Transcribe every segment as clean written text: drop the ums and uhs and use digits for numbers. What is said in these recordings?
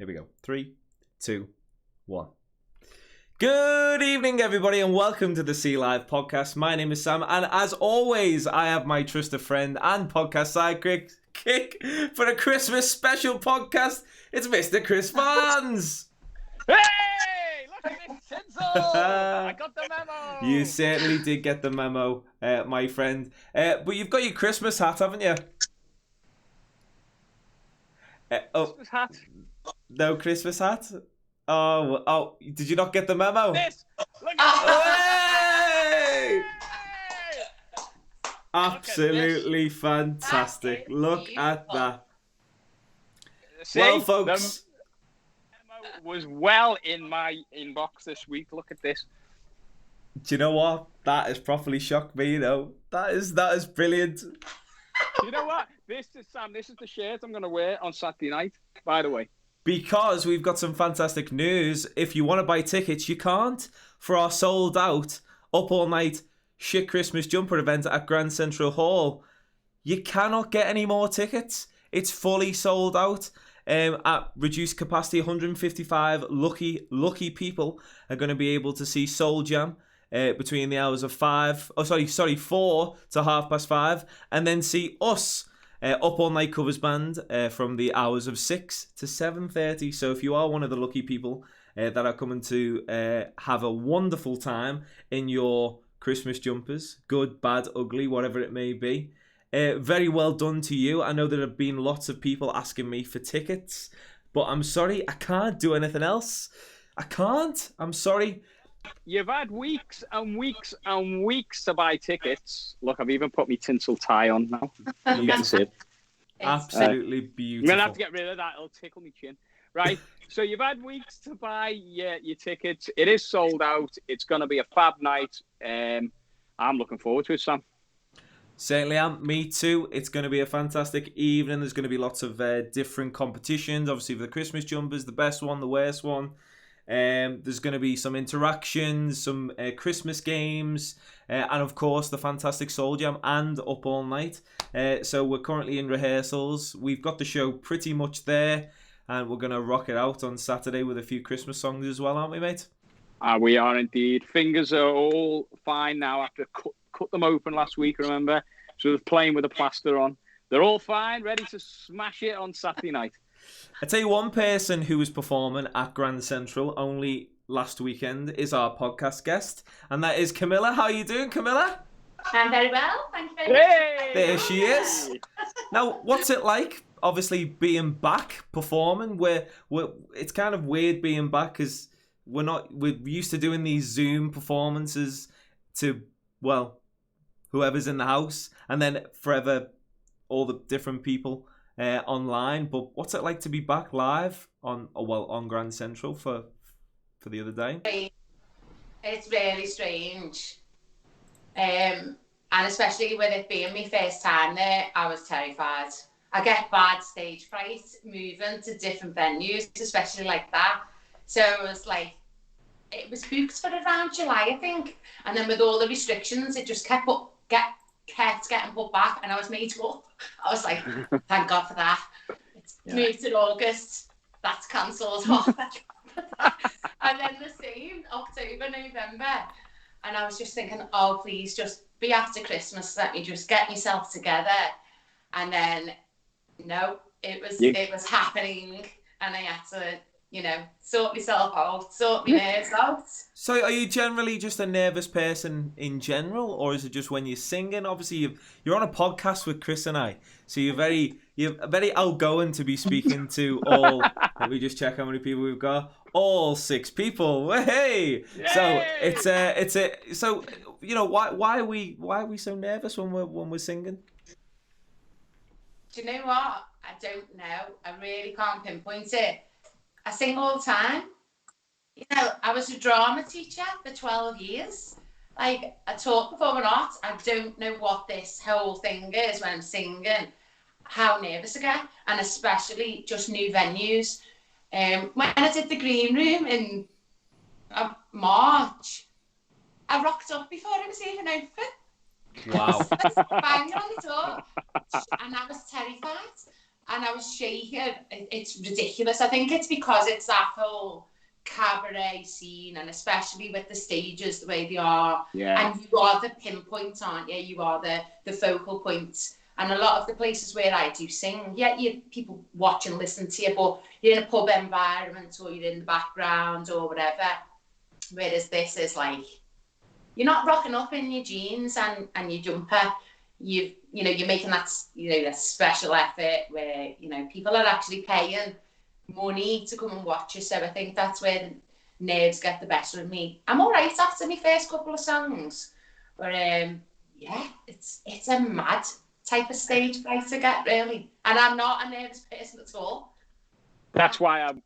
Here we go. 3, 2, 1. Good evening, everybody, and welcome to the Sea Live podcast. My name is Sam, and as always, I have my trusted friend and podcast sidekick for a Christmas special podcast. It's Mr. Chris Barnes. Hey, look at this tinsel! I got the memo. You certainly did get the memo, my friend. But you've got your Christmas hat, haven't you? Christmas hat? No Christmas hat? Oh, did you not get the memo? This! Look at Hey! this! Absolutely fantastic. Look at that. See, Well, folks. The memo was well in my inbox this week. Look at this. Do you know what? That has properly shocked me, though. That is brilliant. You know what? This is the shirt I'm going to wear on Saturday night, by the way. Because we've got some fantastic news. If you want to buy tickets, you can't. For our sold out, up all night, shit Christmas jumper event at Grand Central Hall. You cannot get any more tickets. It's fully sold out. At reduced capacity, 155 lucky people are going to be able to see Soul Jam between the hours of 4 to 5:30, and then see us up all night covers band from the hours of 6 to 7:30. So if you are one of the lucky people that are coming to have a wonderful time in your Christmas jumpers, good, bad, ugly, whatever it may be, very well done to you. I know there have been lots of people asking me for tickets, but I'm sorry, I can't do anything else. I can't. I'm sorry. You've had weeks and weeks and weeks to buy tickets. Look, I've even put my tinsel tie on now. You can see it. Absolutely beautiful. I'm going to have to get rid of that. It'll tickle me chin. Right. So you've had weeks to buy your tickets. It is sold out. It's going to be a fab night. I'm looking forward to it, Sam. Certainly am. Me too. It's going to be a fantastic evening. There's going to be lots of different competitions. Obviously, for the Christmas jumpers, the best one, the worst one. There's going to be some interactions, some Christmas games, and of course the fantastic Soul Jam and Up All Night. So we're currently in rehearsals. We've got the show pretty much there, and we're going to rock it out on Saturday with a few Christmas songs as well, aren't we, mate? We are indeed. Fingers are all fine now after cut them open last week, remember? So they're playing with the plaster on. They're all fine, ready to smash it on Saturday night. I tell you, one person who was performing at Grand Central only last weekend is our podcast guest, and that is Camilla. How are you doing, Camilla? I'm very well, thank you very much. Hey! There she is. Now, what's it like, obviously, being back performing? It's kind of weird being back because we're used to doing these Zoom performances to, well, whoever's in the house, and then forever all the different people online. But what's it like to be back live on Grand Central for the other day? It's really strange, and especially with it being my first time there, I was terrified. I get bad stage fright moving to different venues, especially like that. So it was booked for around July, I think, and then with all the restrictions, it just kept getting put back, and I was made up. I was like, thank God for that. It's moved to August. That's cancelled. And then the same, October, November. And I was just thinking, oh, please just be after Christmas. Let me just get myself together. And then, no, it was happening. And I had to, sort myself out, sort my nerves out. So are you generally just a nervous person in general, or is it just when you're singing? Obviously, you're on a podcast with Chris and I, so you're very outgoing to be speaking to all. Let me just check how many people we've got. All 6 people. Hey! Yay! So why are we so nervous when we're singing? Do you know what? I don't know. I really can't pinpoint it. I sing all the time. I was a drama teacher for 12 years. I talk before an art. I don't know what this whole thing is when I'm singing, how nervous I get, and especially just new venues. When I did the Green Room in March, I rocked up before it was even open. Wow. Banging on the door, and I was terrified. and I was shaking. It's ridiculous. I think it's because it's that whole cabaret scene, and especially with the stages the way they are. Yeah. And you are the pinpoint, aren't you? You are the focal point. And a lot of the places where I do sing, yeah, you people watch and listen to you, but you're in a pub environment or you're in the background or whatever. Whereas this is like, you're not rocking up in your jeans and your jumper. You're making that, that special effort where, people are actually paying money to come and watch you. So I think that's where the nerves get the better of me. I'm all right after my first couple of songs. But, it's a mad type of stage fright to get, really. And I'm not a nervous person at all. That's why I'm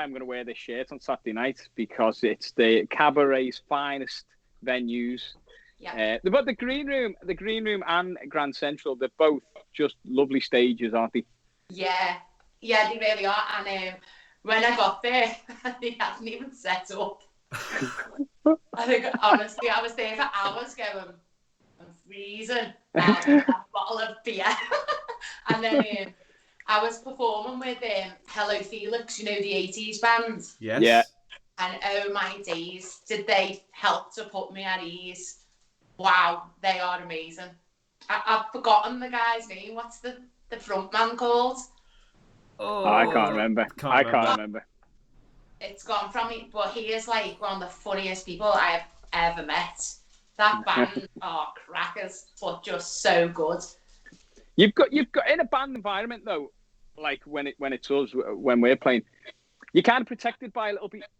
going to wear this shirt on Saturday night, because it's the cabaret's finest venues. Yeah. But the Green Room and Grand Central, they're both just lovely stages, aren't they? Yeah, they really are. And when I got there, they hadn't even set up. I think, honestly, I was there for hours going, I'm freezing. A bottle of beer. And then I was performing with Hello Felix, the 80s band. Yes. Yeah. And oh my days, did they help to put me at ease. Wow, they are amazing. I've forgotten the guy's name. What's the front man called? Oh, I can't remember. I can't remember. It's gone from me, but he is like one of the funniest people I have ever met. That band are crackers, but just so good. You've got in a band environment though, like when we're playing, you're kind of protected by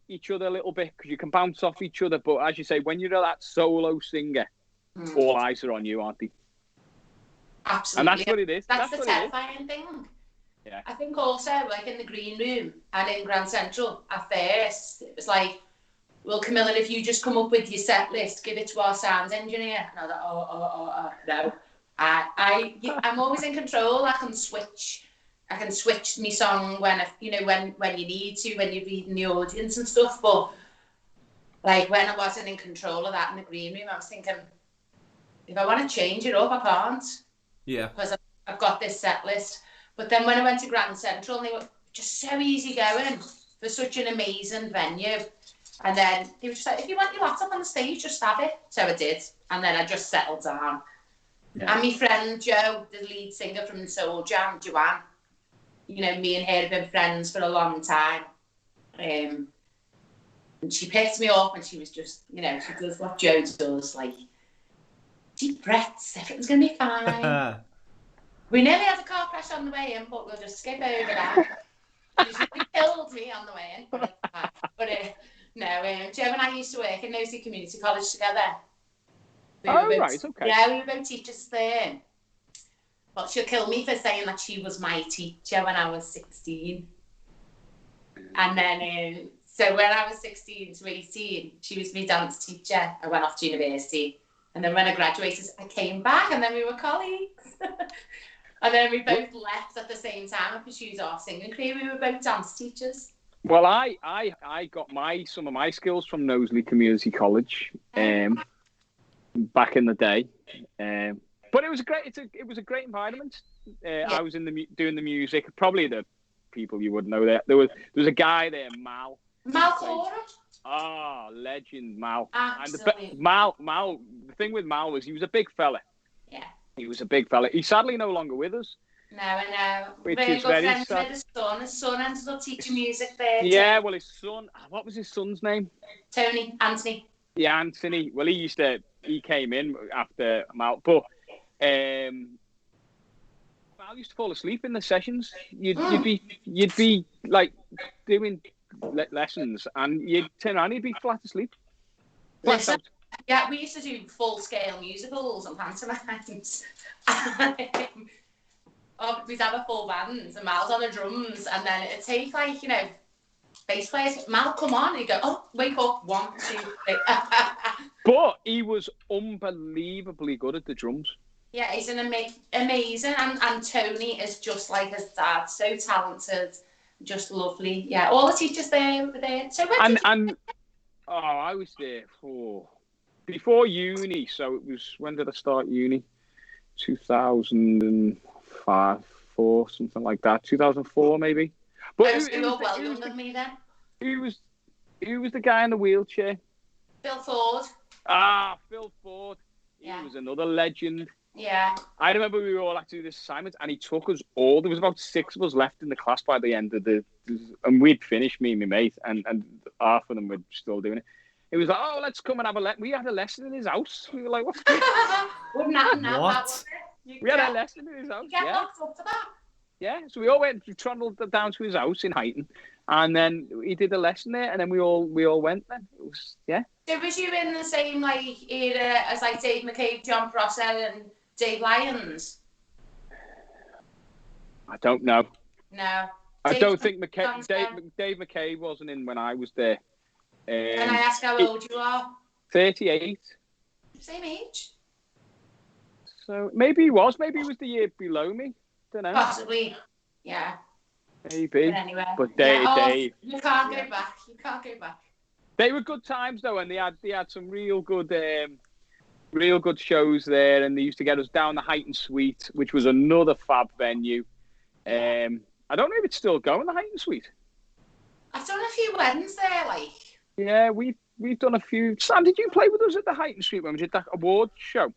each other a little bit, because you can bounce off each other. But as you say, when you're that solo singer, all eyes are on you, aren't they? Absolutely. And that's what it is. That's the terrifying thing. Yeah. I think also, like in the Green Room and in Grand Central, at first, it was like, well, Camilla, if you just come up with your set list, give it to our sound engineer. And I was like, no. I'm always in control. I can switch my song when you need to, when you're reading the audience and stuff. But like when I wasn't in control of that in the Green Room, I was thinking, if I want to change it up, I can't. Yeah. Because I've got this set list. But then when I went to Grand Central, they were just so easy going for such an amazing venue. And then they were just like, if you want your laptop on the stage, just have it. So I did. And then I just settled down. Yeah. And my friend Jo, the lead singer from Soul Jam, Joanne, me and her have been friends for a long time. And she picked me up and she was just, she does what Jo does, like, deep breaths, everything's going to be fine. We nearly had a car crash on the way in, but we'll just skip over that. She killed me on the way in. But Jo and I used to work in Knowsley Community College together. Right, okay. Yeah, we were both teachers there. But she'll kill me for saying that she was my teacher when I was 16. And then, so when I was 16 to 18, she was my dance teacher. I went off to university. And then when I graduated, I came back and then we were colleagues. And then we both left at the same time and pursued our singing career. We were both dance teachers. Well, I got some of my skills from Knowsley Community College back in the day. But it was a great environment. I was doing the music. Probably the people you would know there. There was a guy there, Mal. Mal Cora? Ah, legend, Mal. Absolutely. And Mal. The thing with Mal was he was a big fella. Yeah. He was a big fella. He's sadly no longer with us. No, I know. Which very is good very friends sad. with his son. His son ended up teaching music there. Yeah, well, his son. What was his son's name? Anthony. Yeah, Anthony. Well, he came in after Mal, but Mal used to fall asleep in the sessions. You'd be like doing lessons, and you'd turn around, he'd be flat asleep. Listen, yeah, we used to do full-scale musicals and pantomimes. We'd have a full band, and Mal's on the drums, and then it'd take bass players. Mal, come on, and he'd go, oh, wake up, 1, 2, 3. But he was unbelievably good at the drums. Yeah, he's an amazing, and Tony is just like his dad, so talented, just lovely. Yeah, all the teachers there were there. So I was there before uni. So it was, when did I start uni? 2005, 2004, something like that. 2004 maybe. But You're well younger than me then. Who was the guy in the wheelchair? Phil Ford. Ah, Phil Ford. He Yeah. was another legend. Yeah. I remember we were all had to do this assignment, and he took us all. There was about 6 of us left in the class by the end of and we'd finished, me and my mate, and half of them were still doing it. It was like, oh, let's come and have a lesson. We had a lesson in his house. We were like, what? Wouldn't happen now. What? We had a lesson in his house. You get locked up for that. Yeah, so we all went, trundled down to his house in Huyton, and then he did a lesson there, and then we all went then. It was, yeah. So was you in the same era as Dave McCabe, John Prosser, and Dave Lyons? I don't know. No. I don't think Dave McCabe wasn't in when I was there. Can I ask how old you are? 38. Same age. So maybe he was. Maybe he was the year below me. Don't know. Possibly. Yeah. Maybe. But anyway. But Dave. You can't go back. You can't go back. They were good times though, and they had some real good shows there, and they used to get us down the Huyton Suite, which was another fab venue. I don't know if it's still going, the Huyton Suite. I've done a few weddings there, Yeah, we've done a few. Sam, did you play with us at the Huyton Suite when we did that award show?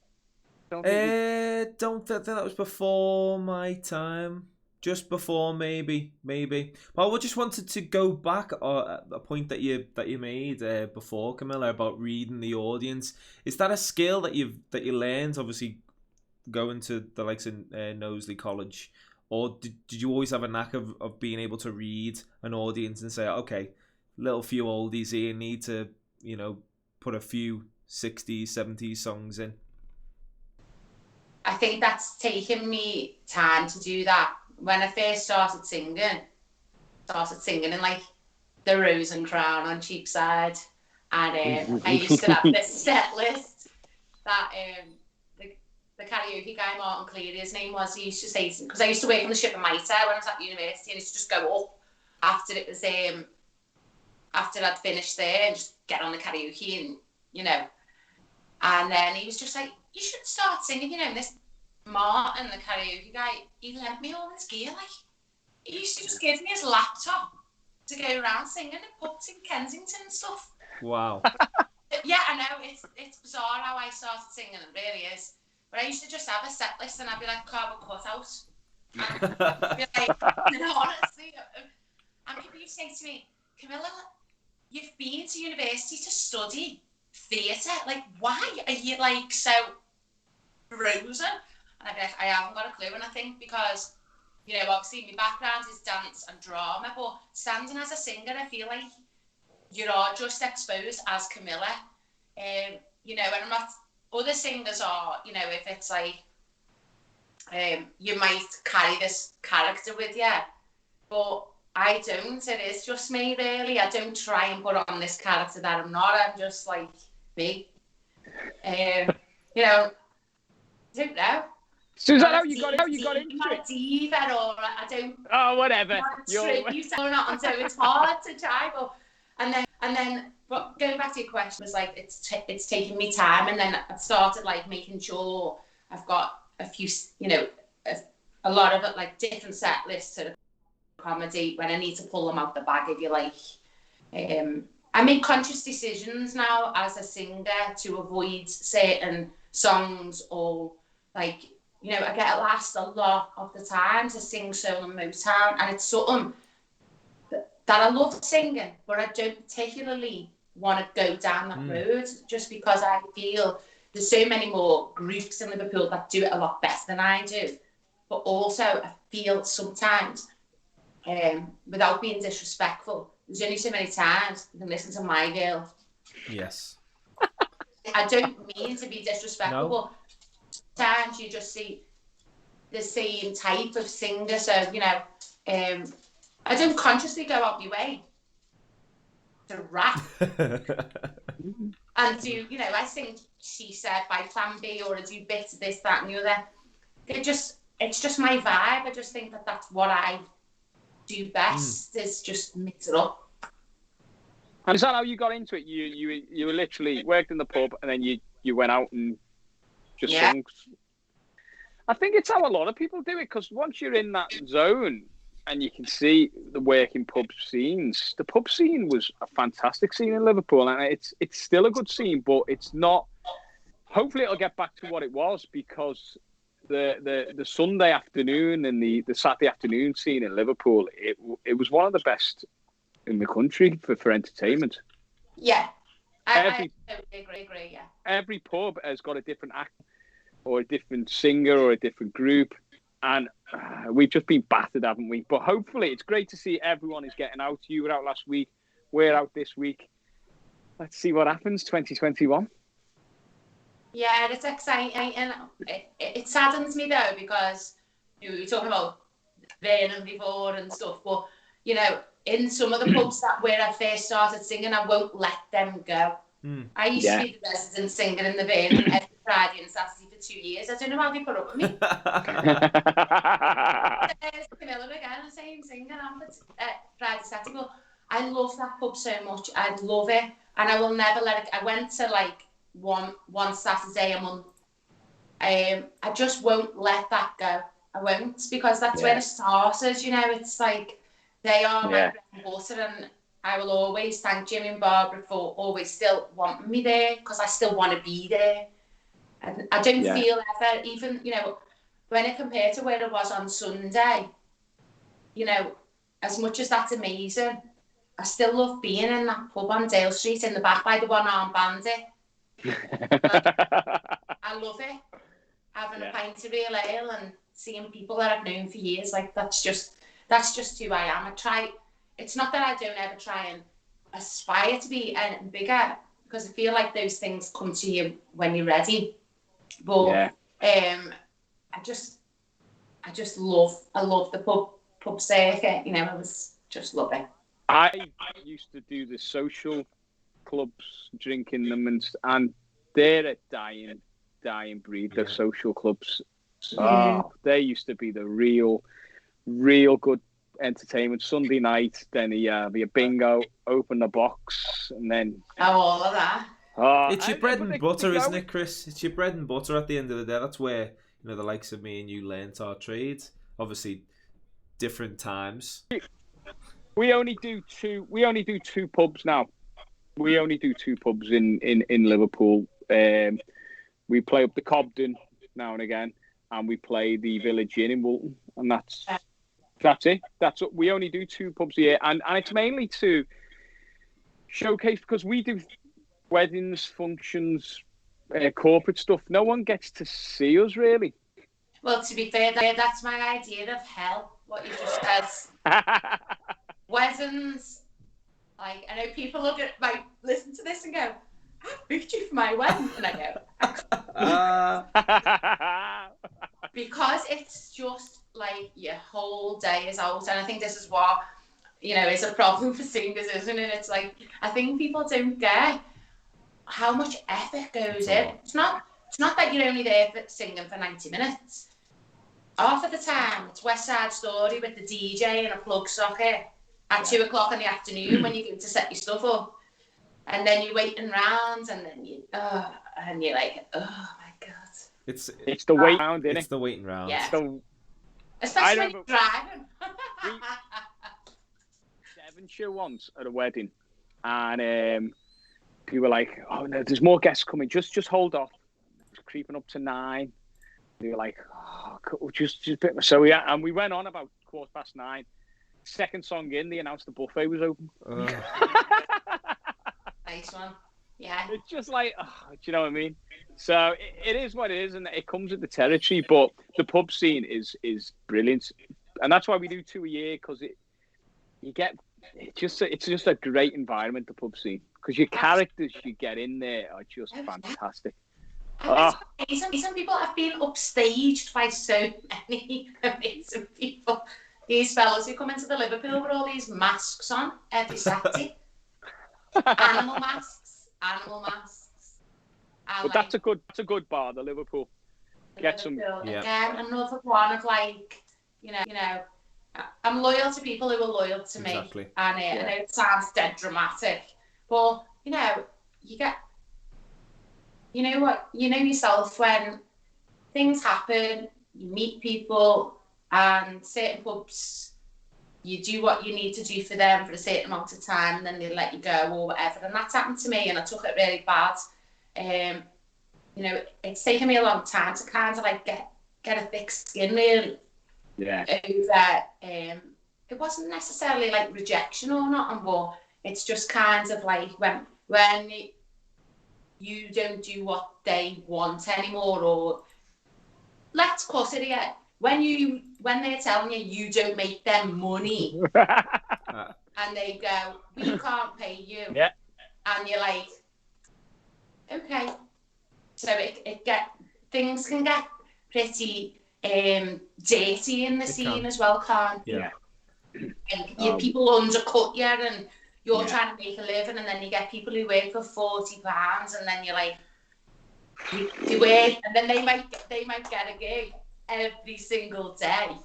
Don't think that was before my time. Just before, maybe. But I just wanted to go back at a point that you made before, Camilla, about reading the audience. Is that a skill that you learned, obviously, going to the likes of Knowsley College, or did you always have a knack of being able to read an audience and say, okay, little few oldies here need to, put a few 60s, 70s songs in? I think that's taken me time to do that. When I first started singing in the Rose and Crown on Cheapside, and I used to have this set list that the karaoke guy, Martin Cleary, his name was, he used to say, because I used to work on the Ship and Mitre when I was at university, and it used to just go up after it was after I'd finished there and just get on the karaoke and then he was just like, you should start singing, this Martin, the karaoke guy, he lent me all his gear, he used to just give me his laptop to go around singing in pubs in Kensington and stuff. Wow. Yeah, I know, it's bizarre how I started singing, it really is. But I used to just have a set list and I'd be like cardboard cutout. And be like, honestly, and people used to say to me, Camilla, you've been to university to study theatre, why are you so frozen? And I'd be like, I haven't got a clue. And I think because, obviously my background is dance and drama, but standing as a singer, I feel like you are just exposed as Camilla. And I'm not, other singers are, if it's you might carry this character with you, but I don't. It is just me, really. I don't try and put on this character that I'm not. I'm just me. I don't know. So is that how you got into not it? a diva, or I don't. Oh, whatever. Tribute or not, and so it's hard to try. But going back to your question, was it's taken me time, and then I've started making sure I've got a few, a lot of it different set lists to accommodate when I need to pull them out the bag, if you like. I make conscious decisions now as a singer to avoid certain songs, or I get asked a lot of the time to sing soul and Motown, and it's something that I love singing, but I don't particularly want to go down that road, just because I feel there's so many more groups in Liverpool that do it a lot better than I do. But also I feel sometimes, without being disrespectful, there's only so many times you can listen to My Girl. Yes. I don't mean to be disrespectful, No. but sometimes you just see the same type of singer. So, I don't consciously go out my way to rap and do, I sing She Said by Plan B, or I do bits of this, that and the other. It's just my vibe. I just think that that's what I do best, is just mix it up. And is that how you got into it? You were literally worked in the pub, and then you went out and just sung. I think it's how a lot of people do it, because once you're in that zone and you can see the working pub scenes, the pub scene was a fantastic scene in Liverpool, and it's still a good scene, but it's not. Hopefully, it'll get back to what it was, because the Sunday afternoon and the Saturday afternoon scene in Liverpool, it was one of the best in the country for entertainment. Yeah, I agree. Yeah, every pub has got a different act, or a different singer, or a different group, and we've just been battered, haven't we? But hopefully, it's great to see everyone is getting out. You were out last week, we're out this week. Let's see what happens 2021. Yeah, it's exciting, and it saddens me though, because we were talking about Vernon before and stuff, but in some of the pubs where I first started singing, I won't let them go. I used to be the resident singer in the Vernon every Friday and Saturday for 2 years. I don't know how they put up with me. There's Camilla again, same singer on Friday, Saturday. But I love that pub so much. I love it, and I will never let it. I went to one Saturday a month. I just won't let that go. I won't, because that's where it started. It's like they are my bread and butter, and I will always thank Jimmy and Barbara for always still wanting me there, because I still want to be there. And I don't feel ever, even when I compare to where it was on Sunday, as much as that's amazing, I still love being in that pub on Dale Street in the back by the one-armed bandit. I love it. Having a pint of real ale and seeing people that I've known for years, that's just who I am. It's not that I don't ever try and aspire to be bigger, because I feel like those things come to you when you're ready. But I love the pub circuit. I was just love it. I used to do the social clubs, drinking them, and they're a dying breed. The social clubs, they used to be the real good entertainment. Sunday night, then be a bingo, open the box, and then all of that. It's your bread and butter, isn't it, Chris? It's your bread and butter at the end of the day. That's where the likes of me and you learnt our trade. Obviously, different times. We only do two pubs now. We only do two pubs in Liverpool. We play up the Cobden now and again, and we play the Village Inn in Woolton, and that's it. That's what we only do, two pubs a year, and it's mainly to showcase, because we do weddings, functions, corporate stuff. No one gets to see us really. Well, to be fair, that's my idea of hell. What you just said. Weddings. I know people listen to this and go, I booked you for my wedding, and I go, because it's just your whole day is out, and I think this is what is a problem for singers, isn't it? It's I think people don't get how much effort goes in. It's not that you're only there for singing for 90 minutes. Half of the time, it's West Side Story with the DJ and a plug socket at 2 o'clock in the afternoon when you go to set your stuff up, and then you're waiting round, and then you're like, oh my god. It's the waiting round, isn't it? It's the waiting round. Yeah. Especially when you're driving. Devonshire once at a wedding, and people were like, "Oh no, there's more guests coming. Just hold off." It's creeping up to 9. They were like, "Oh, cool, just a bit." So we went on about 9:15. Second song in, they announced the buffet was open. Nice one. Yeah. It's just do you know what I mean? So it is what it is, and it comes with the territory. But the pub scene is brilliant, and that's why we do 2 a year, because it's just a great environment, the pub scene, because your characters you get in there are just fantastic. Some people have been upstaged by so many amazing people. These fellas who come into the Liverpool with all these masks on every Saturday. Animal masks. But that's a good bar, the Liverpool. Get some. Again, another one of I'm loyal to people who are loyal to me. Exactly. And I know it sounds dead dramatic, but you get, you know yourself, when things happen, you meet people, and certain pubs, you do what you need to do for them for a certain amount of time, and then they let you go or whatever. And that's happened to me, and I took it really bad. You know, it's taken me a long time to kind of like get a thick skin really. Yeah. Over it wasn't necessarily like rejection or nothing, but it's just kind of like when you don't do what they want anymore, or let's cut it here. When they're telling you don't make them money, and they go, we can't pay you, Yeah. and you're like, okay. So things can get pretty dirty in the scene as well, can't Yeah. And people undercut you, and you're trying to make a living, and then you get people who work for £40, and then you're like, they work, and then they might get a gig every single day.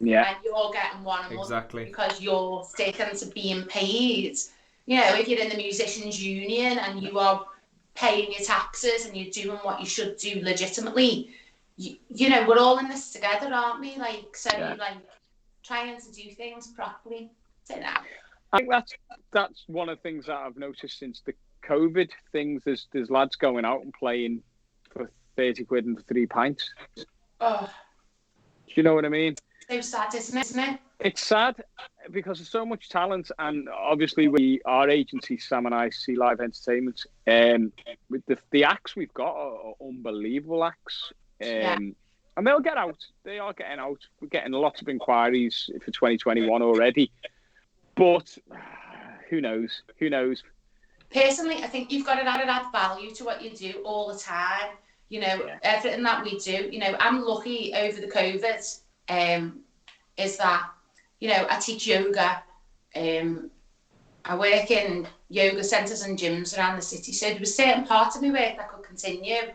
Yeah. And you're getting one a month Exactly. because you're sticking to being paid. You know, if you're in the musicians union and you are paying your taxes and you're doing what you should do legitimately, you know, we're all in this together, aren't we? Like, so you're like trying to do things properly. So now, I think that's one of the things that I've noticed since the COVID things. There's lads going out and playing for 30 quid and 3 pints. oh, Do you know what I mean? so sad, isn't it? It's sad because there's so much talent, and obviously our agency, Sam and I, See Live Entertainment, with the acts we've got are unbelievable acts, and they'll get out. They are getting out. We're getting lots of inquiries for 2021 already, but who knows? Who knows? Personally, I think you've got to add value to what you do all the time. You know, everything that we do. You know, I'm lucky over the COVID. Is that, you know, I teach yoga. I work in yoga centres and gyms around the city, so there was certain parts of my work that could continue.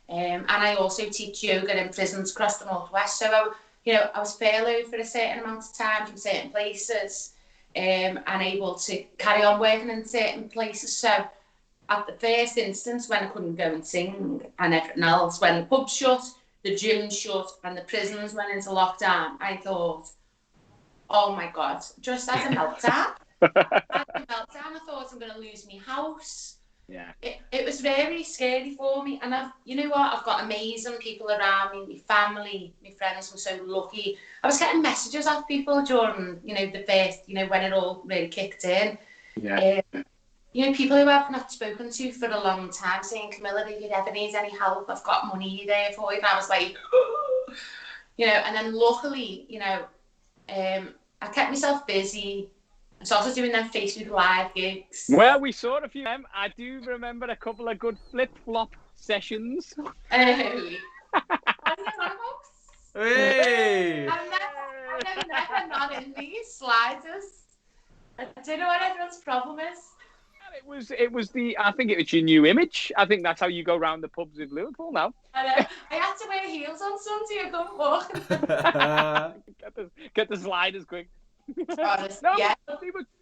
And I also teach yoga in prisons across the northwest. So, I was furloughed for a certain amount of time from certain places, and able to carry on working in certain places. So, at the first instance, when I couldn't go and sing and everything else, when the pubs shut, the gyms shut, and the prisons went into lockdown, I thought, oh my God, just as a meltdown. I thought I'm going to lose my house. Yeah. It was very scary for me. And I've got amazing people around me, my family, my friends were so lucky. I was getting messages off people during, the first, when it all really kicked in. Yeah. People who I've not spoken to for a long time saying, Camilla, if you ever need any help, I've got money there for you. And I was like, and then luckily, I kept myself busy. I started doing them Facebook Live gigs. Well, we saw a few of them. I do remember a couple of good flip-flop sessions. Hey! I'm never not in these sliders. I don't know what everyone's problem is. It was I think it was your new image. I think that's how you go around the pubs in Liverpool now. I know. I had to wear heels on Sunday. I couldn't walk. Get the sliders quick. Honestly, yeah.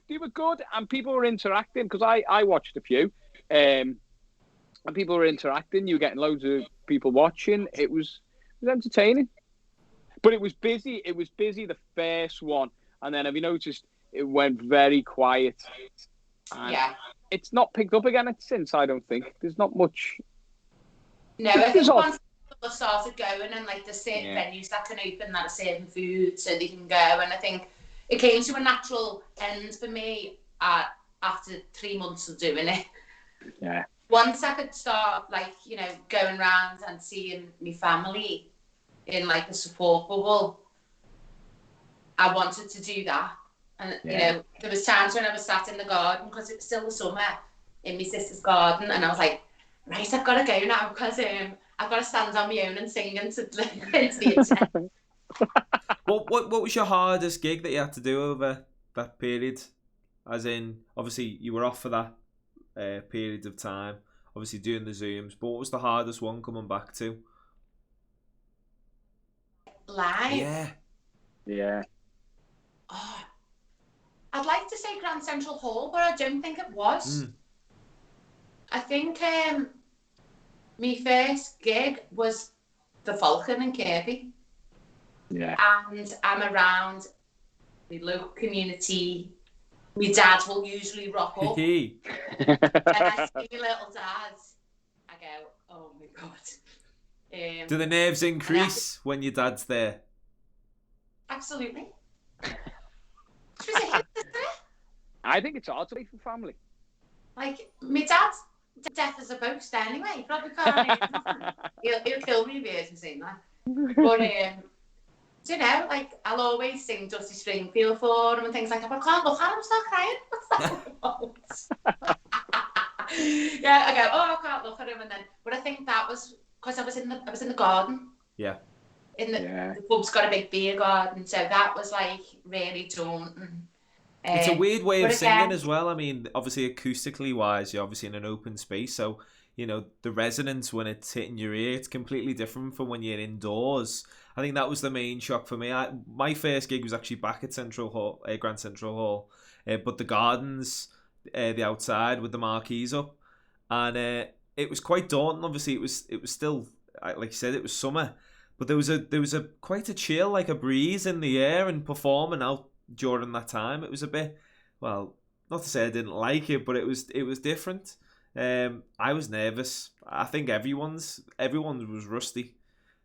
They were good, and people were interacting because I watched a few, and people were interacting. You were getting loads of people watching. It was entertaining, but it was busy. It was busy the first one, and then have you noticed it went very quiet? Yeah. It's not picked up again since, I don't think. There's not much. No, I think once people started going, and like the certain venues that can open that are serving food so they can go, and I think it came to a natural end for me after 3 months of doing it. Yeah. Once I could start going around and seeing my family in like the support bubble, I wanted to do that. And, there was times when I was sat in the garden because it was still the summer in my sister's garden. And I was like, right, I've got to go now because I've got to stand on my own and sing into the internet. What was your hardest gig that you had to do over that period? As in, obviously, you were off for that period of time, obviously doing the Zooms. But what was the hardest one coming back to? Live? Yeah. Oh, I'd like to say Grand Central Hall, but I don't think it was. I think my first gig was the Falcon in Kirby. Yeah. And I'm around the local community. My dad will usually rock up. And I see my little dad. I go, oh my God. Do the nerves increase when your dad's there? Absolutely. It's ridiculous, isn't it? I think it's hard to be for family. Like, my dad's deaf as a post anyway. He probably can't. He'll kill me if he hears me saying that. But, you know, like, I'll always sing Dusty Springfield for him and things like that. But I can't look at him, start crying. What's that about? Yeah, I go, oh, I can't look at him. And then, but I think that was because I was in the garden. Yeah. The pub's got a big beer garden, so that was like really daunting. It's a weird way of singing as well. I mean, obviously acoustically wise, you're obviously in an open space, so you know the resonance when it's hitting your ear, it's completely different from when you're indoors. I think that was the main shock for me. My first gig was actually back at Grand Central Hall, but the gardens, the outside with the marquees up, and it was quite daunting. Obviously, it was still, like you said, it was summer. But there was a quite a chill, like a breeze in the air, and performing out during that time, it was a bit, well, not to say I didn't like it, but it was different. I was nervous. I think everyone was rusty,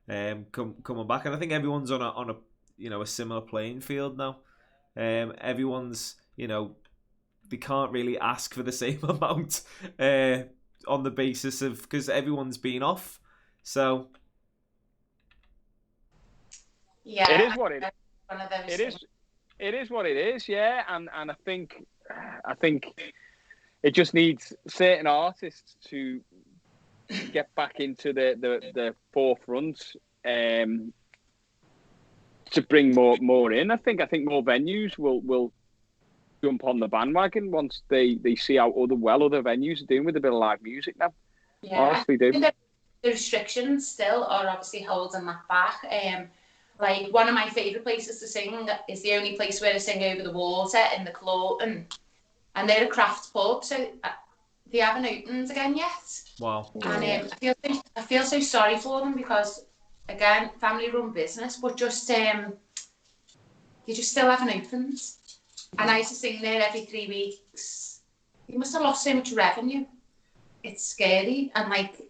coming back, and I think everyone's on a similar playing field now. Everyone's, they can't really ask for the same amount on the basis of, because everyone's been off, so. Yeah, it is what it is. One of those It is what it is, yeah. And I think it just needs certain artists to get back into the forefront to bring more in. I think more venues will jump on the bandwagon once they see how other venues are doing with a bit of live music now. Yeah, honestly do. The restrictions still are obviously holding that back. Like, one of my favourite places to sing is the only place where I sing over the water in the Clorton. And they're a craft pub, so they haven't opened again yet. Wow. And I feel so sorry for them because, again, family-run business, but just they just still haven't opened. And I used to sing there every 3 weeks. You must have lost so much revenue. It's scary. And, like,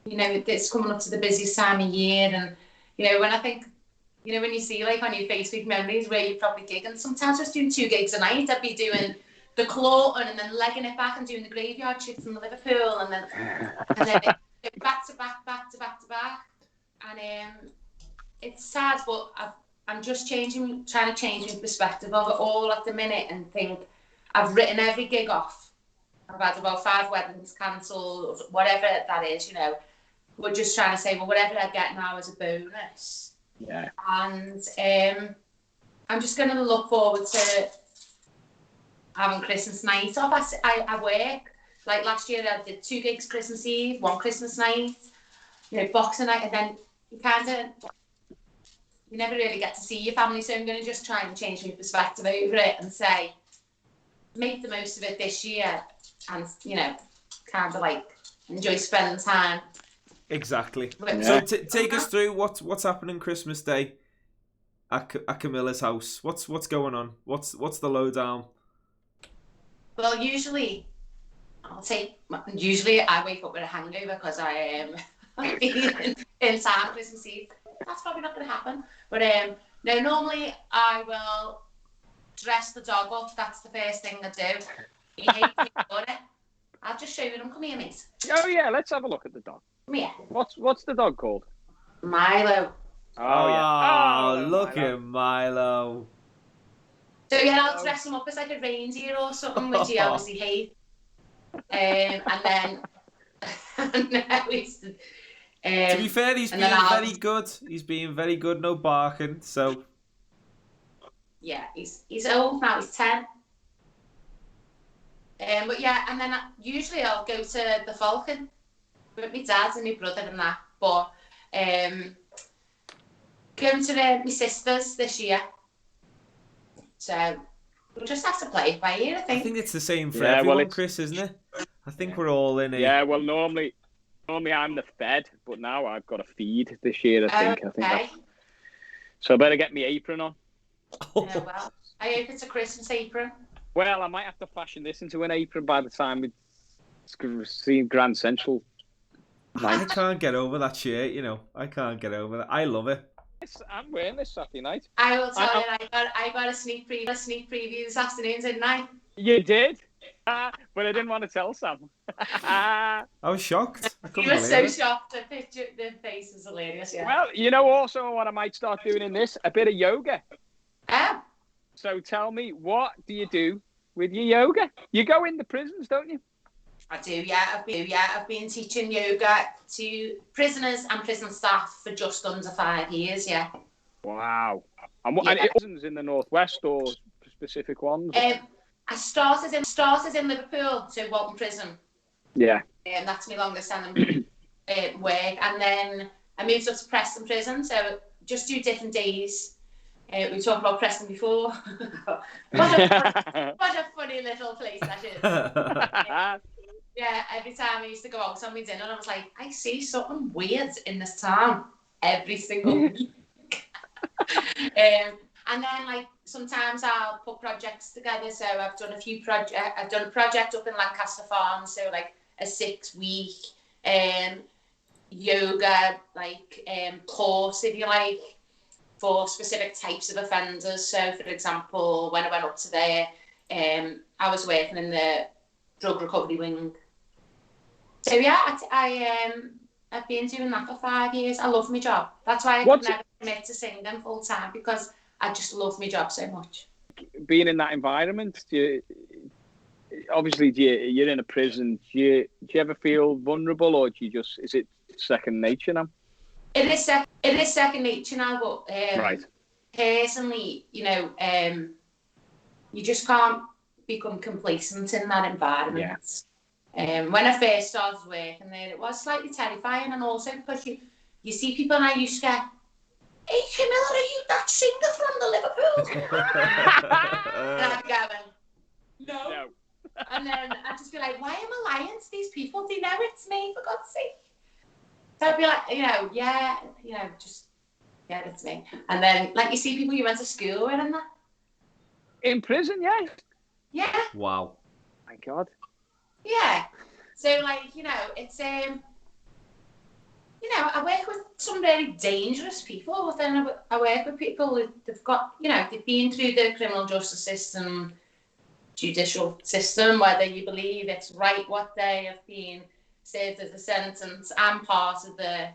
it's coming up to the busiest time of year. And, when I think... when you see, like, on your Facebook memories where you're probably gigging, sometimes just doing 2 gigs a night. I'd be doing the Clorton and then legging it back and doing the graveyard shifts in the Liverpool and then back to back. And it's sad, but I'm just trying to change my perspective of it all at the minute and think I've written every gig off. I've had about 5 weddings cancelled, whatever that is, We're just trying to say, well, whatever I get now is a bonus. Yeah. And I'm just going to look forward to having Christmas night off. I work. Like last year, I did 2 gigs Christmas Eve, 1 Christmas night, Boxing night, and then you never really get to see your family. So I'm going to just try and change my perspective over it and say, make the most of it this year and, kind of like enjoy spending time. Exactly. Yeah. So take us through what's happening Christmas Day at Camilla's house. What's going on? What's the lowdown? Well, usually I wake up with a hangover because I am in time Christmas Eve. That's probably not going to happen. But no, normally I will dress the dog up. That's the first thing I do. He hates it, but I'll just show you him. Come here, mate. Oh yeah, let's have a look at the dog. Come here. What's the dog called? Milo. Oh yeah. Oh, look at Milo. So yeah, I'll dress him up as like a reindeer or something, which he obviously hates. And now he's. To be fair, he's being very good. He's being very good. No barking. So. Yeah, he's old now. He's 10. But yeah, and then usually I'll go to the Falcon with my dad and my brother and that. But going to my sisters this year. So we'll just have to play it by ear, I think. I think it's the same for everyone, Chris, isn't it? I think we're all in it. Yeah, well, normally I'm the fed, but now I've got a feed this year, I think. Okay. So I better get my apron on. Yeah, well, I hope it's a Christmas apron. Well, I might have to fashion this into an apron by the time we see Grand Central. I can't get over that shirt, you know. I can't get over that. I love it. I'm wearing this Saturday night. I will tell you, I got a sneak preview this afternoon, didn't I? You did? But I didn't want to tell Sam. I was shocked. I You were so shocked. The picture, the face was hilarious, yeah. Well, you know also what I might start doing in this? A bit of yoga. Oh. So tell me, what do you do with your yoga? You go in the prisons, don't you? I do, yeah. I've been teaching yoga to prisoners and prison staff for just under 5 years, yeah. Wow. And it prisons in the northwest or specific ones? I started in Liverpool, so Walton Prison. Yeah. And that's my longest standing work. And then I moved up to Preston Prison, so just do different days. We talked about Preston before. what a funny little place that is. Yeah, every time I used to go out on my dinner, I was like, I see something weird in this town every single week. And then, like, sometimes I'll put projects together. So I've done a few projects. I've done a project up in Lancaster Farm, so like a 6-week yoga course, if you like, for specific types of offenders. So, for example, when I went up to there, I was working in the drug recovery wing. So yeah, I've been doing that for 5 years. I love my job. That's why I could never commit to singing full time, because I just love my job so much. Being in that environment, obviously you're in a prison. Do you ever feel vulnerable, or is it second nature now? It is second nature now, but right. Personally, you just can't become complacent in that environment. Yeah. When I first started working there, it was slightly terrifying, and also because you see people, and I used to get, "Hey, Camilla, are you that singer from the Liverpool?" And I'd be going, no. And then I'd just be like, why am I lying to these people? They know it's me, for God's sake. So I'd be like, it's me. And then, like, you see people you went to school with and that. In prison, yeah. Yeah. Wow. My God. Yeah. So, like, it's, I work with some very dangerous people, but then I work with people who've got, they've been through the criminal justice system, judicial system, whether you believe it's right what they have been served as a sentence. I'm part of the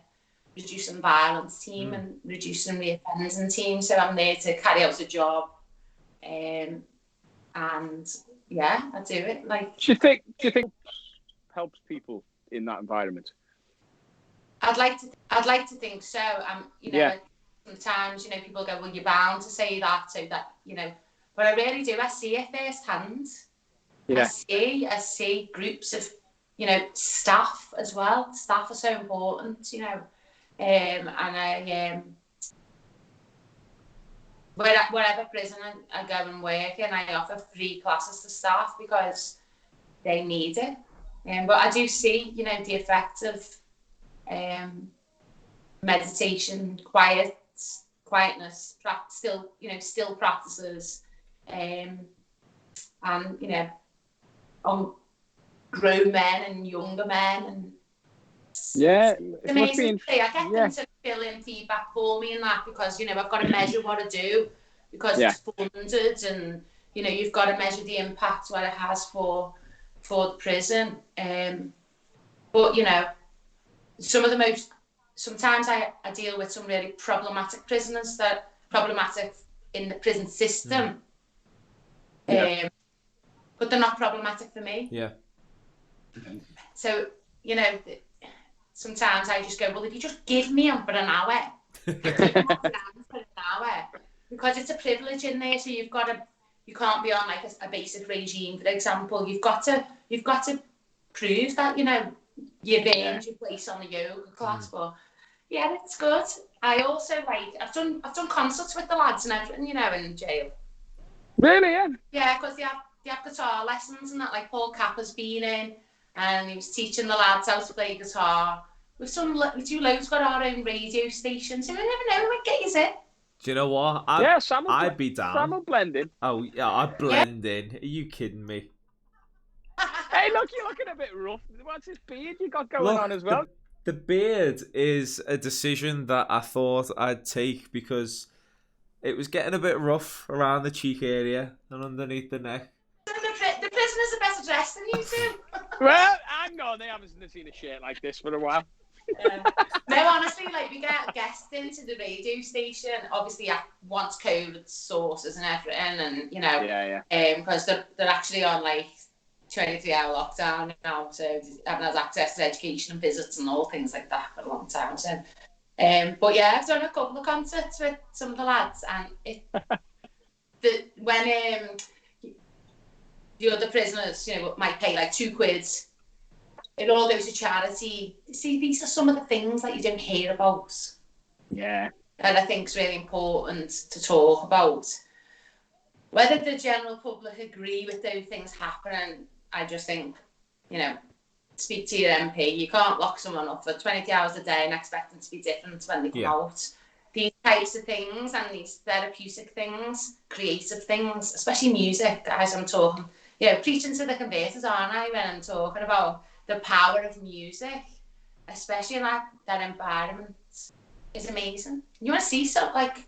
reducing violence team and reducing reoffending team, so I'm there to carry out a job. And yeah, I do it. Like, do you think helps people in that environment? I'd like to think so. Sometimes people go, well, you're bound to say that, so that but I really do. I see it firsthand. Yeah. I see groups of staff as well. Staff are so important, and I wherever prison I go and work, and I offer free classes to staff because they need it. But I do see, the effect of meditation, quietness, still practices, and on grown men and younger men, and it must be. I get them to fill in feedback for me and that, because I've got to measure what I do, because it's funded, and you've got to measure the impact what it has for the prison. But sometimes I deal with some really problematic prisoners that are problematic in the prison system. But they're not problematic for me. Yeah. So, sometimes I just go, well, if you just give me them for an hour, because it's a privilege in there. So you can't be on like a basic regime, for example. You've got to prove that, you've earned your place on the yoga class. But yeah, it's good. I also I've done concerts with the lads and everything, in jail. Really? Yeah. Yeah, because they have guitar lessons and that. Like Paul Kappa's been in, and he was teaching the lads how to play guitar. We do loads, got our own radio station, so we never know, we might get you in. Do you know what? I'd be down. Sam will blend in. Oh, yeah, I'd blend in. Are you kidding me? Hey, look, you're looking a bit rough. What's this beard you got going on as well? The beard is a decision that I thought I'd take because it was getting a bit rough around the cheek area and underneath the neck. The prisoners are better dressed than you two. Well, hang on, they haven't seen a shirt like this for a while. No, honestly, like we get guests into the radio station. Obviously, wants code sources and everything, and you know, because they're actually on like 23-hour lockdown now, so haven't had access to education and visits and all things like that for a long time. So, but yeah, I've done a couple of concerts with some of the lads, and when the other prisoners, you know, might pay like £2. It all goes to charity. See, these are some of the things that you don't hear about. Yeah. That I think is really important to talk about. Whether the general public agree with those things happening, I just think, you know, speak to your MP. You can't lock someone up for 20 hours a day and expect them to be different when they come out. These types of things and these therapeutic things, creative things, especially music, as I'm talking, you know, preaching to the converted, aren't I, when I'm talking about the power of music, especially in that environment, is amazing. You want to see something, like,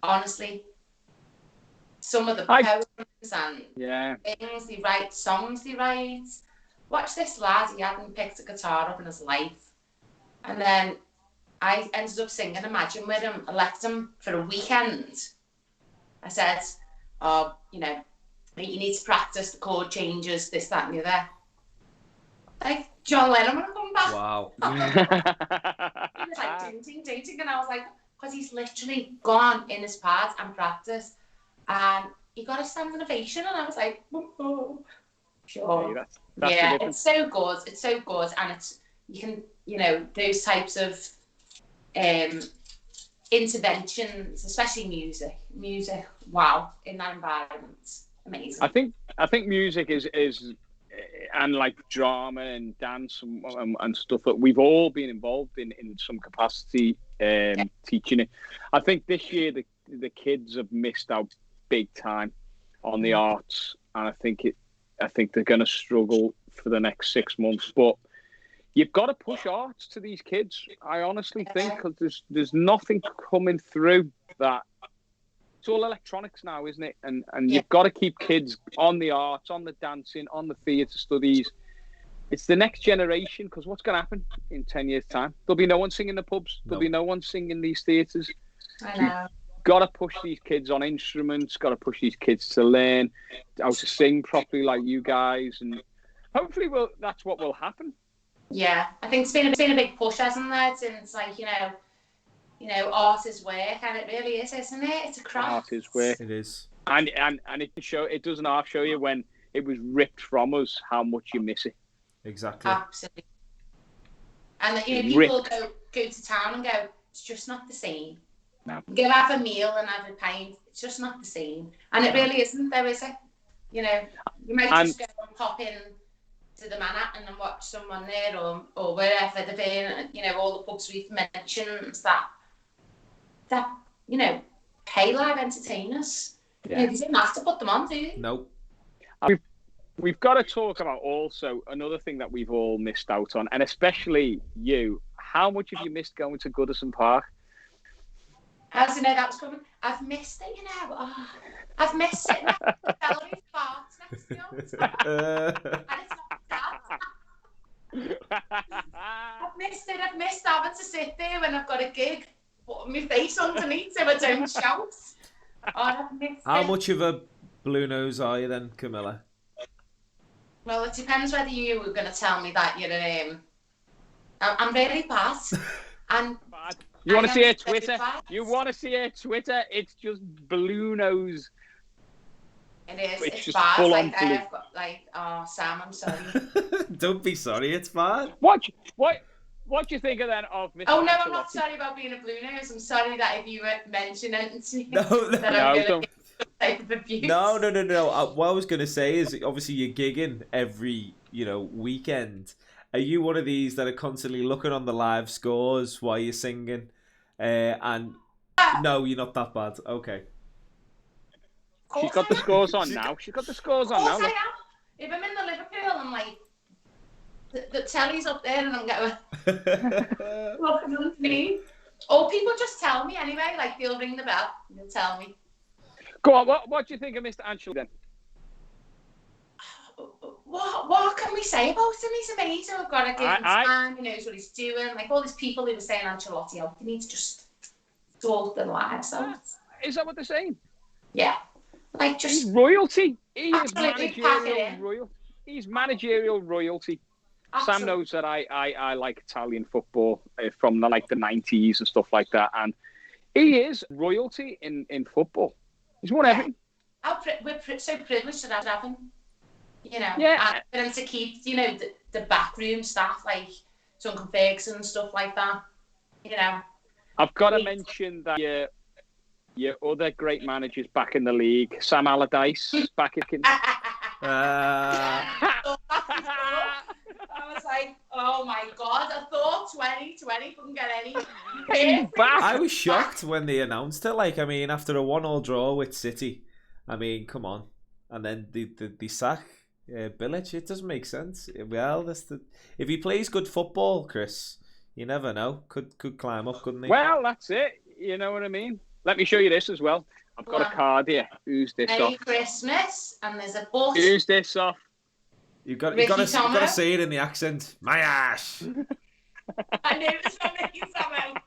honestly, some of the poems and things they write, songs they write. Watch this lad, he hadn't picked a guitar up in his life. And then I ended up singing Imagine with him. I left him for a weekend. I said, oh, you know, you need to practice the chord changes, this, that, and the other. Like John Lennon when I come back. Wow. He was like ting, and I was like, because he's literally gone in his part and practiced, and he got a standing ovation, and I was like, oh, sure. That's it's so good. It's so good, and it's, you can, you know, those types of interventions, especially music. Wow, in that environment, amazing. I think music is and like drama and dance and stuff that we've all been involved in some capacity, teaching it. I think this year the kids have missed out big time on the arts, and I think they're going to struggle for the next 6 months. But you've got to push arts to these kids. I honestly think, because there's nothing coming through that. It's all electronics now, isn't it? And you've got to keep kids on the arts, on the dancing, on the theatre studies. It's the next generation, because what's going to happen in 10 years' time? There'll be no one singing the pubs. There'll be no one singing these theatres. I know. You've got to push these kids on instruments, got to push these kids to learn how to sing properly like you guys. And hopefully that's what will happen. Yeah, I think it's been a big push, hasn't there? Since, like, you know, art is work, and it really is, isn't it? It's a craft. Art is work. It is. And it doesn't half show you when it was ripped from us how much you miss it. Exactly. Absolutely. And you know, people go to town and go, it's just not the same. No. Go have a meal and have a pint. It's just not the same. And it really isn't, though, is it? You know, you might just go and pop in to the Manhattan and watch someone there, or wherever they've been. You know, all the pubs we've mentioned that you know, pay live entertainers. Yeah. You know, you don't have to put them on, do you? Nope. We've got to talk about also another thing that we've all missed out on, and especially you. How much have you missed going to Goodison Park? How do you know that was coming? I've missed it, you know. Oh, I've missed sitting at the gallery parts next to me. And it's not sad. I've missed having to sit there when I've got a gig, putting my face underneath so I don't shout. How much of a blue nose are you then, Camilla? Well, it depends whether you were going to tell me that you're I'm very bad. And you want to see her Twitter? You want to see her Twitter? It's just blue nose. It is. It's just bad. full Like, on I've got, like, oh, Sam, I'm sorry. Don't be sorry, it's fine. What do you think of then of Mr. Oh no, Ancelotti? I'm not sorry about being a blue nose. I'm sorry that if you mention it to me, No, that I'm going to get some type of abuse. No. What I was going to say is, obviously you're gigging every, weekend. Are you one of these that are constantly looking on the live scores while you're singing? And No, you're not that bad. Okay. She's got the scores on now. She's got the scores on now. Of course I am. If I'm in the Liverpool, I'm like, the telly's up there and I'm going, looking underneath. Or people just tell me anyway, like they'll ring the bell and they'll tell me. Go on, what do you think of Mr. Ancelotti then? What can we say about him? He's amazing. We've got to give him time. He knows what he's doing. Like all these people who were saying Ancelotti, they need to just sort their lives out. Is that what they're saying? Yeah. Like just he's royalty. He is managerial royalty. He's managerial royalty. Absolutely. Sam knows that I like Italian football from the 90s and stuff like that, and he is royalty in football. He's won everything. We're so privileged to have him. You know, yeah. And for him to keep, the backroom staff like Duncan Ferguson and stuff like that. You know, I've got to mention that your other great managers back in the league, Sam Allardyce, back in. I was like, oh my God, I thought 2020 couldn't get any. I was shocked when they announced it. Like, I mean, after a 1-1 draw with City, I mean, come on. And then the sack Bilic, it doesn't make sense. Well, if he plays good football, Chris, you never know. Could climb up, couldn't he? Well, that's it. You know what I mean? Let me show you this as well. I've got a card here. Who's this Merry off? Christmas, and there's a book. Who's this off? You've got to say it in the accent. My ass. I knew it was from Ricky Samo.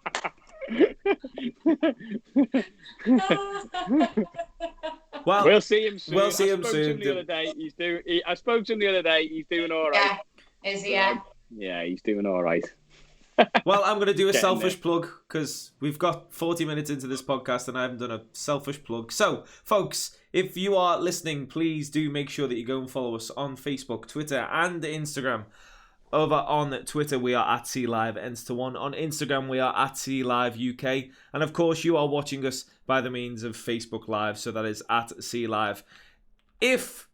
Well, we'll see him soon. We'll see him soon. I spoke to him the other day. He's doing all right. Yeah, is he? Yeah. Yeah, he's doing all right. Well, I'm going to do a selfish plug because we've got 40 minutes into this podcast and I haven't done a selfish plug. So, folks, if you are listening, please do make sure that you go and follow us on Facebook, Twitter, and Instagram. Over on Twitter, we are at CLiveEnster1. On Instagram, we are at CLiveUK. And of course, you are watching us by the means of Facebook Live, so that is at CLive. If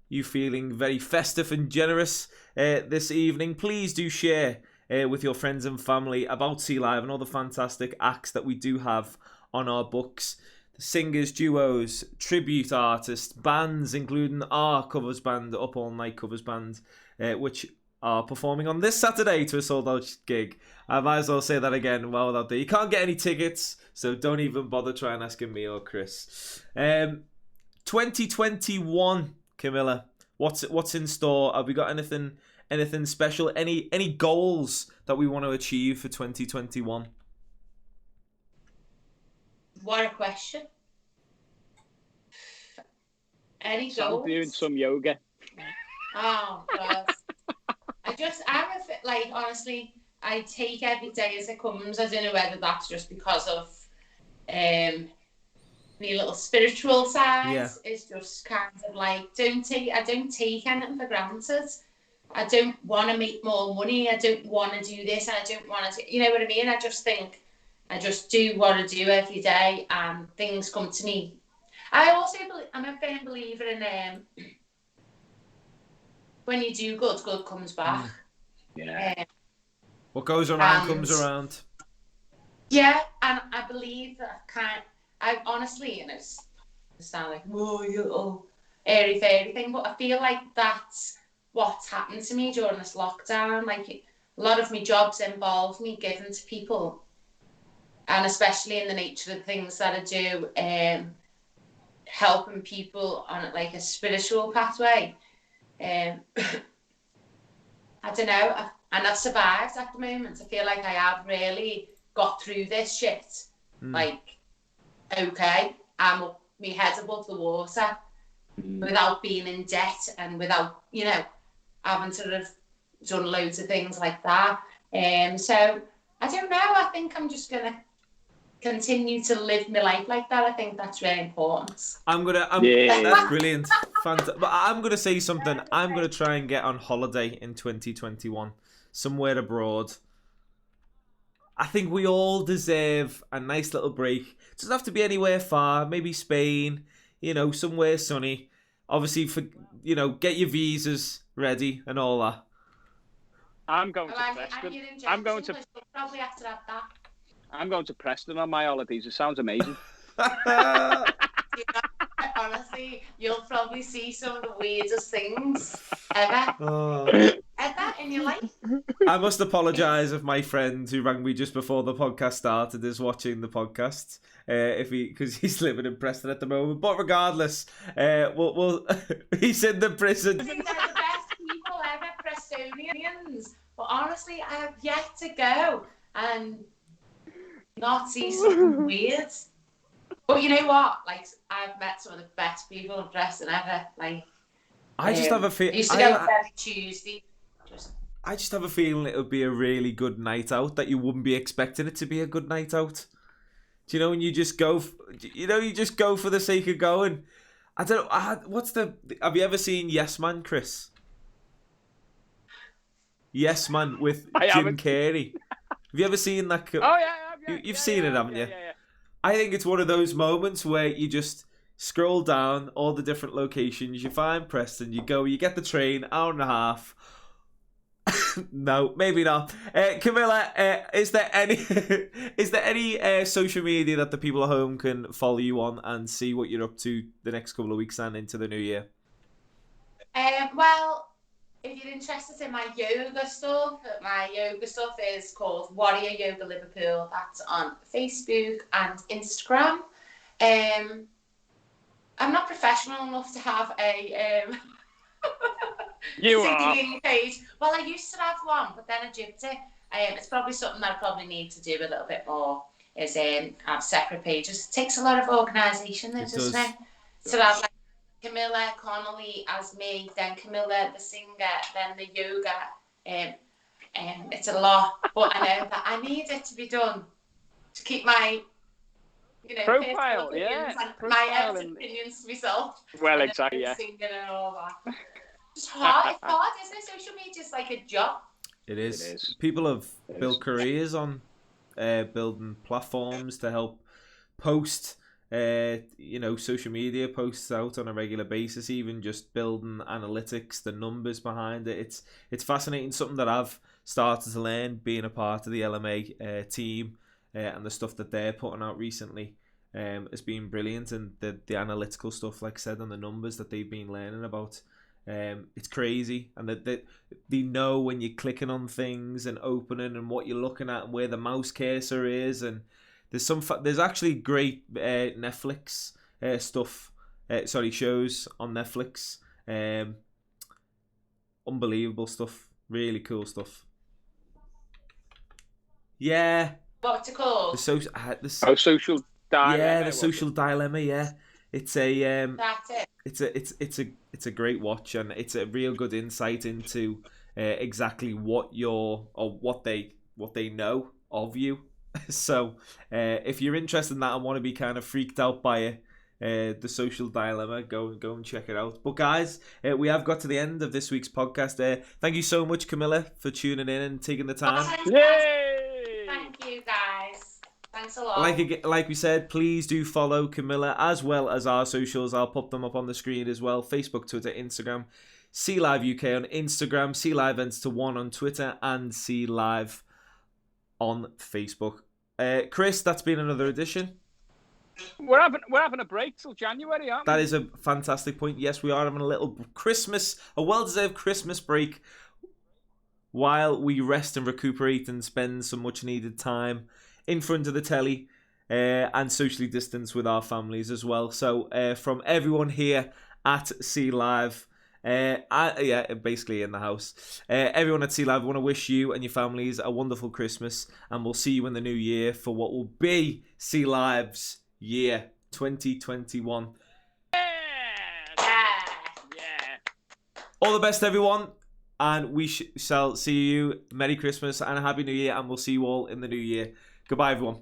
you're feeling very festive and generous this evening, please do share with your friends and family about CLive and all the fantastic acts that we do have on our books. The singers, duos, tribute artists, bands, including our covers band, Up All Night covers band, which are performing on this Saturday to a sold-out gig. I might as well say that again while out there. You can't get any tickets, so don't even bother trying asking me or Chris. 2021, Camilla, what's in store? Have we got anything special? Any goals that we want to achieve for 2021? What a question. Any goals? I'm doing some yoga. Oh God. Honestly, I take every day as it comes. I don't know whether that's just because of my little spiritual side. Yeah. It's just kind of like I don't take anything for granted. I don't want to make more money. I don't want to do this, and I don't want to. You know what I mean? I just think I just do what I do every day, and things come to me. I also I'm a firm believer in when you do good comes back. Yeah. What goes around comes around. Yeah, and I believe that I honestly, it's sound like, whoa, you little airy fairy thing, but I feel like that's what's happened to me during this lockdown. Like a lot of my jobs involve me giving to people, and especially in the nature of the things that I do, helping people on like a spiritual pathway. I don't know, and I've survived at the moment. I feel like I have really got through this shit. Like, okay, I'm up, my head's above the water without being in debt and without, having to have done loads of things like that. So, I don't know, I think I'm just going to continue to live my life like that. I think that's really important. That's brilliant. But I'm gonna say something. I'm gonna try and get on holiday in 2021, somewhere abroad. I think we all deserve a nice little break. It doesn't have to be anywhere far. Maybe Spain, somewhere sunny. Obviously, get your visas ready and all that. I'm going to Preston. I'm going to. Probably have to have that. I'm going to Preston on my holidays. It sounds amazing. Honestly, you'll probably see some of the weirdest things ever. Ever in your life. I must apologise if my friend who rang me just before the podcast started is watching the podcast. Because he's living in Preston at the moment. But regardless, we'll he's in the prison. I think they're the best people ever, Prestonians. But honestly, I have yet to go and not see something weird. But you know what? Like, I've met some of the best people in Preston ever. Like, I just have a I used to feeling. go every Tuesday. I just have a feeling it would be a really good night out that you wouldn't be expecting it to be a good night out. Do you know when you just go? You just go for the sake of going. I don't know. Have you ever seen Yes Man, Chris? Yes Man with Jim Carrey. Have you ever seen that? Oh yeah. You've seen it, haven't you? Yeah. I think it's one of those moments where you just scroll down all the different locations. You find Preston. You go. You get the train, hour and a half. No, maybe not. Camilla, is there any social media that the people at home can follow you on and see what you're up to the next couple of weeks and into the new year? Well, if you're interested in my yoga stuff is called Warrior Yoga Liverpool. That's on Facebook and Instagram. I'm not professional enough to have a singing page. Well, I used to have one, but then I jibbed it. It's probably something that I probably need to do a little bit more. Is have separate pages. It takes a lot of organisation, doesn't it? So I have like Camilla Connolly as me, then Camilla the singer, then the yoga. It's a lot, but I know that I need it to be done to keep my profile, my opinions to myself. Well, exactly, yeah. Singing and all that. It's hard, isn't it? Social media is like a job. It is. People have built careers on building platforms to help post, social media posts out on a regular basis. Even just building analytics, the numbers behind it. It's fascinating. Something that I've started to learn being a part of the LMA team and the stuff that they're putting out recently. Has been brilliant, and the analytical stuff, like I said, and the numbers that they've been learning about. It's crazy, and that they know when you're clicking on things and opening and what you're looking at and where the mouse cursor is, and there's actually great Netflix stuff, shows on Netflix, unbelievable stuff, really cool stuff. Yeah. What's it called? Social Dilemma. Yeah, the Social Dilemma. Yeah, it's a That's it. it's a great watch, and it's a real good insight into exactly what they know of you. So if you're interested in that and want to be kind of freaked out by it, the Social Dilemma, go and check it out. But guys, we have got to the end of this week's podcast. Thank you so much, Camilla, for tuning in and taking the time. Yay! Thank you, guys. Thanks a lot. Like we said, please do follow Camilla as well as our socials. I'll pop them up on the screen as well. Facebook, Twitter, Instagram. See Live UK on Instagram. See Live Ends to 1 on Twitter. And See Live on Facebook. Chris, that's been another edition. We're having a break till January, aren't we? That is a fantastic point. Yes, we are having a little a well-deserved Christmas break while we rest and recuperate and spend some much-needed time in front of the telly and socially distance with our families as well. So from everyone here at See Live, basically in the house, everyone at See Live, I want to wish you and your families a wonderful Christmas, and we'll see you in the new year for what will be See Live's year 2021. Yeah. All the best, everyone, and we shall see you. Merry Christmas and a Happy New Year, and we'll see you all in the new year. Goodbye, everyone.